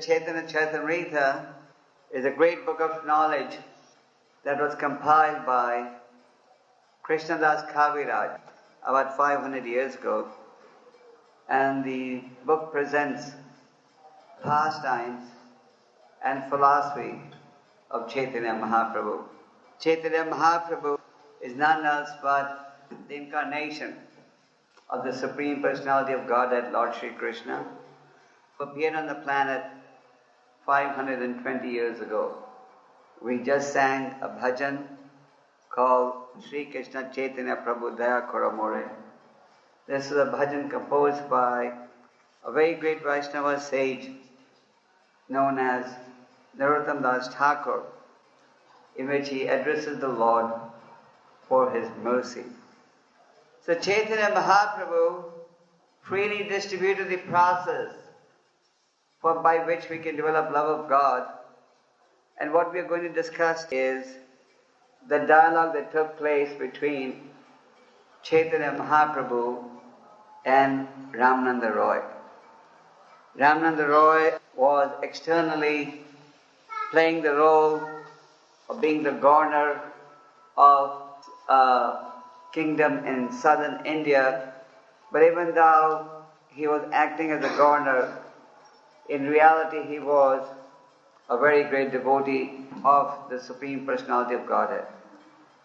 Chaitanya Charitamrita is a great book of knowledge that was compiled by Krishnadas Kaviraj about 500 years ago. And the book presents pastimes and philosophy of Chaitanya Mahaprabhu. Chaitanya Mahaprabhu is none else but the incarnation of the Supreme Personality of Godhead, Lord Sri Krsna, who appeared on the planet 520 years ago. We just sang a bhajan called Sri Krishna Chaitanya Prabhu Daya Koramore. This is a bhajan composed by a very great Vaishnava sage known as Narottam Das Thakur, in which he addresses the Lord for his mercy. So Chaitanya Mahaprabhu freely distributed the process by which we can develop love of God. And what we are going to discuss is the dialogue that took place between Chaitanya Mahaprabhu and Ramanand Ray. Ramanand Ray was externally playing the role of being the governor of a kingdom in southern India, but even though he was acting as a governor, in reality he was a very great devotee of the Supreme Personality of Godhead.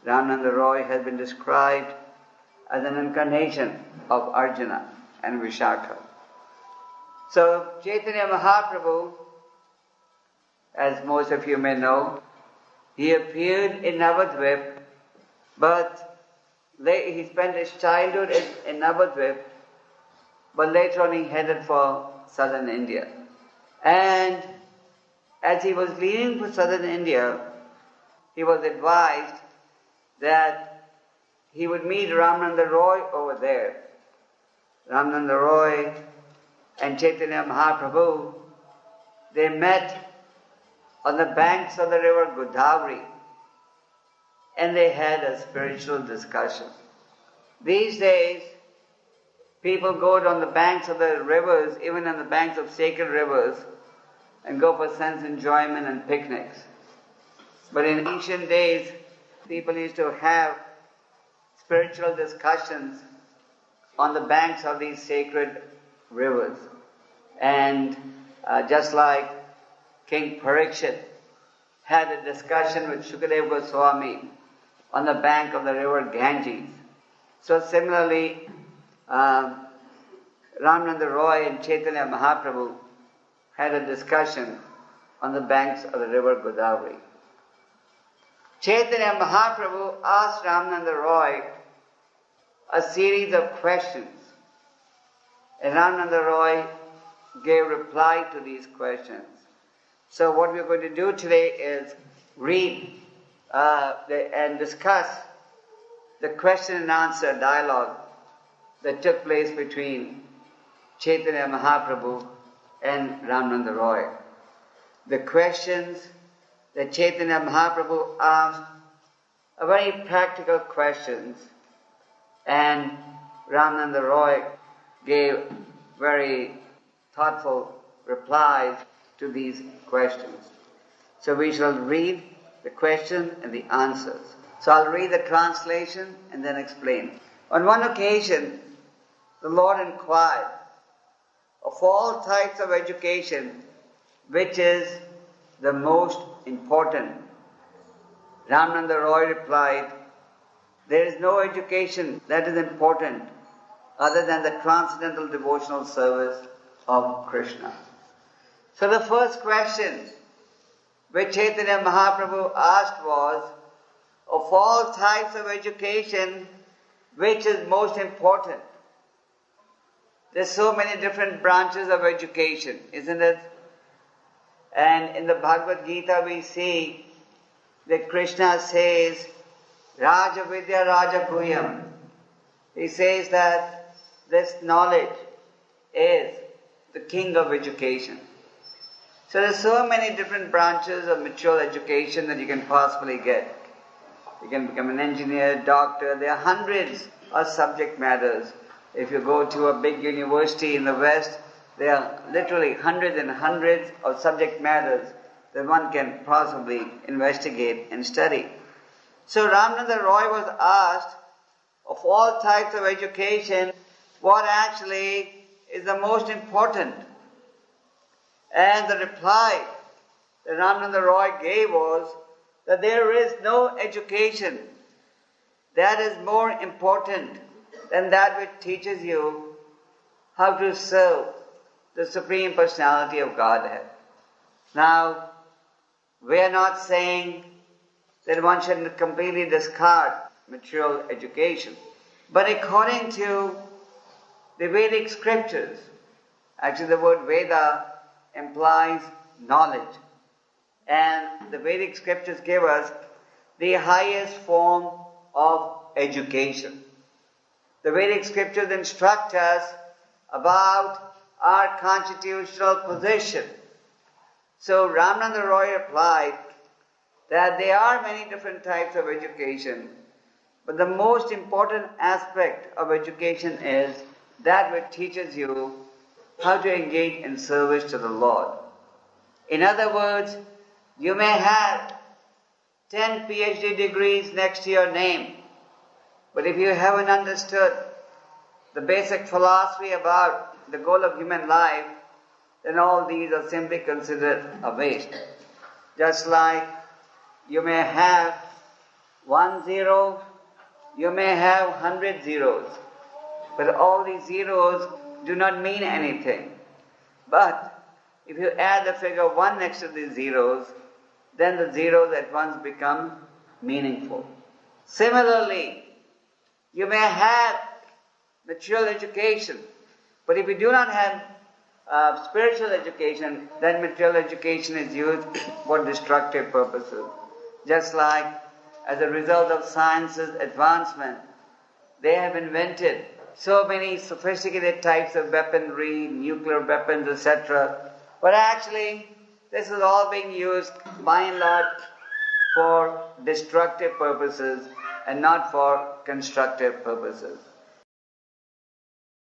Ramanand Ray has been described as an incarnation of Arjuna and Vishakha. So Chaitanya Mahaprabhu, as most of you may know, he appeared in Navadvip, but he spent his childhood in Navadvip, but later on he headed for southern India. And as he was leaving for southern India, he was advised that he would meet Ramanand Ray over there. Ramanand Ray and Chaitanya Mahaprabhu, they met on the banks of the river Godavari, and they had a spiritual discussion. These days, people go on the banks of the rivers, even on the banks of sacred rivers, and go for sense enjoyment and picnics. But in ancient days, people used to have spiritual discussions on the banks of these sacred rivers. And just like King Parikshit had a discussion with Shukadev Goswami on the bank of the river Ganges. So similarly, Ramanand Ray and Chaitanya Mahaprabhu had a discussion on the banks of the river Godavari. Chaitanya Mahaprabhu asked Ramanand Ray a series of questions, and Ramanand Ray gave reply to these questions. So what we're going to do today is read and discuss the question and answer dialogue that took place between Chaitanya Mahaprabhu and Ramanand Ray. The questions that Chaitanya Mahaprabhu asked are very practical questions, and Ramanand Ray gave very thoughtful replies to these questions. So we shall read the question and the answers. So I'll read the translation and then explain. On one occasion, the Lord inquired, of all types of education, which is the most important? Ramanand Ray replied, there is no education that is important other than the transcendental devotional service of Krishna. So the first question which Chaitanya Mahaprabhu asked was, of all types of education, which is most important? There's so many different branches of education, isn't it? And in the Bhagavad Gita we see that Krishna says, Raja Vidya Raja Guhyam. He says that this knowledge is the king of education. So there's so many different branches of mature education that you can possibly get. You can become an engineer, doctor. There are hundreds of subject matters. If you go to a big university in the West, There are literally hundreds and hundreds of subject matters that one can possibly investigate and study. So Ramanand Ray was asked, of all types of education, what actually is the most important? And the reply that Ramanand Ray gave was that there is no education that is more important than that which teaches you how to serve the Supreme Personality of Godhead. Now, we are not saying that one should completely discard material education. But according to the Vedic scriptures, actually the word Veda implies knowledge. And the Vedic scriptures give us the highest form of education. The Vedic scriptures instruct us about our constitutional position. So Ramanand Ray replied that there are many different types of education, but the most important aspect of education is that which teaches you how to engage in service to the Lord. In other words, you may have 10 PhD degrees next to your name, but if you haven't understood the basic philosophy about the goal of human life, then all these are simply considered a waste. Just like you may have 1 0, you may have 100 zeros, but all these zeros do not mean anything. But if you add the figure 1 next to these zeros, then the zeros at once become meaningful. Similarly, you may have material education, but if you do not have spiritual education, then material education is used for destructive purposes. Just like as a result of science's advancement, they have invented so many sophisticated types of weaponry, nuclear weapons, etc. But actually, this is all being used by and large for destructive purposes and not for constructive purposes.